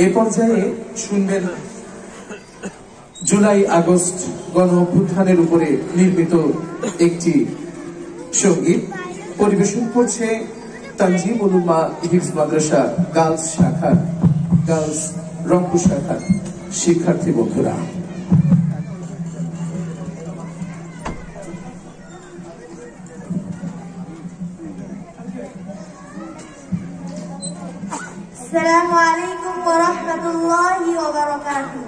এ পর্যায়ে শুনবেন July August গণ অভ্যুত্থানের উপরে নির্মিত একটি সঙ্গীত পরিবেশন করছে তানজিমুল উম্মাহ হিফজ মাদ্রাসা গার্লস রংপুর শাখার শিক্ষার্থী বন্ধুরা। আসসালামু আলাইকুম ওয়া রাহমাতুল্লাহি ওয়া বারাকাতুহু।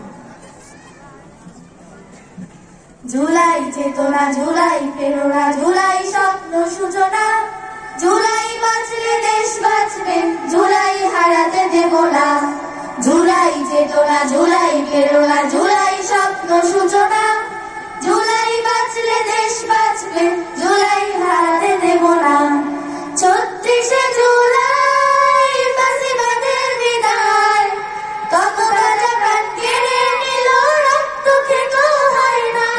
জুলাই চেতনা, জুলাই প্রেরণা, জুলাই স্বপ্ন সূচনা, জুলাই বাঁচলে দেশ বাঁচবে, জুলাই হারাতে দেব না। জুলাই চেতনা, জুলাই প্রেরণা, জুলাই স্বপ্ন সূচনা, জুলাই বাঁচলে দেশ বাঁচবে, জুলাই হারাতে দেব না। ৩৬শে জুলাই ফাঁসিবাদের বিদায়, কত রাজা প্রাণ কেড়ে নিল, রক্ত খেতো হয় না।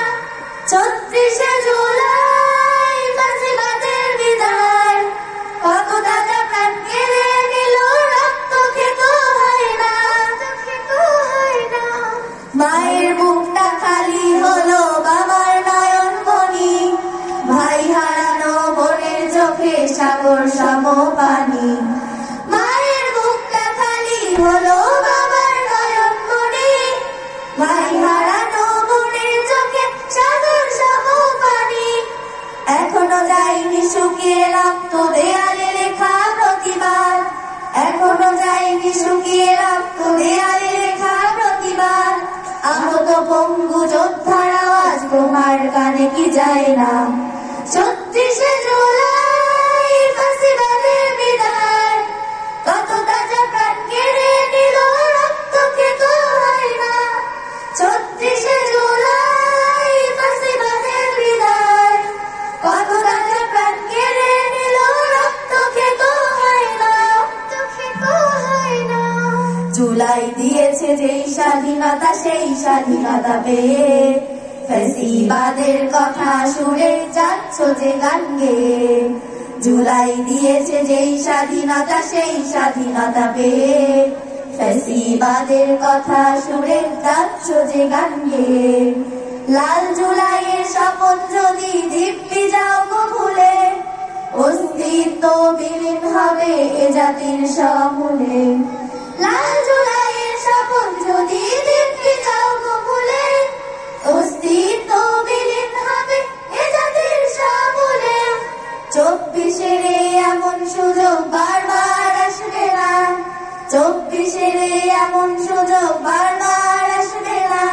৩৬শে জুলাই ফাঁসিবাদের বিদায়, কত রাজা প্রাণ কেড়ে নিল, রক্ত খেতো হয় না। মায়ের বুকটা খালি হলো, বাবার নয়ন মনি, ভাই হারানো বোনের চোখে সাগর সম পানি। মায়ের বুকটা খালি হলো, বাবার নয়ন মনি, ভাই হারানো বোনের চোখে সাগর সম পানি। এখনো যায়নি শুকিয়ে রক্ত, দেয়ালে লেখা প্রতিবাদ, এখনো যায়নি শুকিয়ে রক্ত, দেয়ালে লেখা প্রতিবাদ। আহত পঙ্গু যোদ্ধার আওয়াজ তোমার কানে কি যায় না। ৩৬শে জুলাই ফাঁসিবাদের বিদায়, কত তাজা প্রাণ কেড়ে নিল, রক্ত খেতো হয় না। ৩৬শে জুলাই ফাঁসিবাদের বিদায়, কত তাজা প্রাণ কেড়ে নিল, রক্ত খেতো হয় না। জুলাই দিয়েছে যেই স্বাধীনতা, সেই স্বাধীনতা পেয়ে ফ্যাসিবাদের কথা শুনে যাচ্ছ যে গান গেয়ে। জুলাই দিয়েছে যেই স্বাধীনতা, সেই স্বাধীনতা পেয়ে ফ্যাসিবাদের কথা শুনে যাচ্ছ যে গান গেয়ে। লাল জুলাইয়ের শপথ যদি দিব্যি যাও গো ভুলে, অস্তিত্ব বিলীন হবে এ জাতির সমূলে। লাল জুলাইয়ের শপথ যদি দিব্যি যাও গো ভুলে, অস্তিত্ব বিলীন হবে এ জাতির সমূলে। ২৪-এর এমন সুযোগ বারবার আসবে না, ২৪-এর এমন সুযোগ বারবার আসবে না।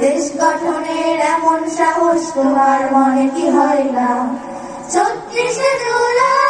দেশ গঠনের এমন সাহস তোমার মনে কি হয় না। ৩৬শে জুলাই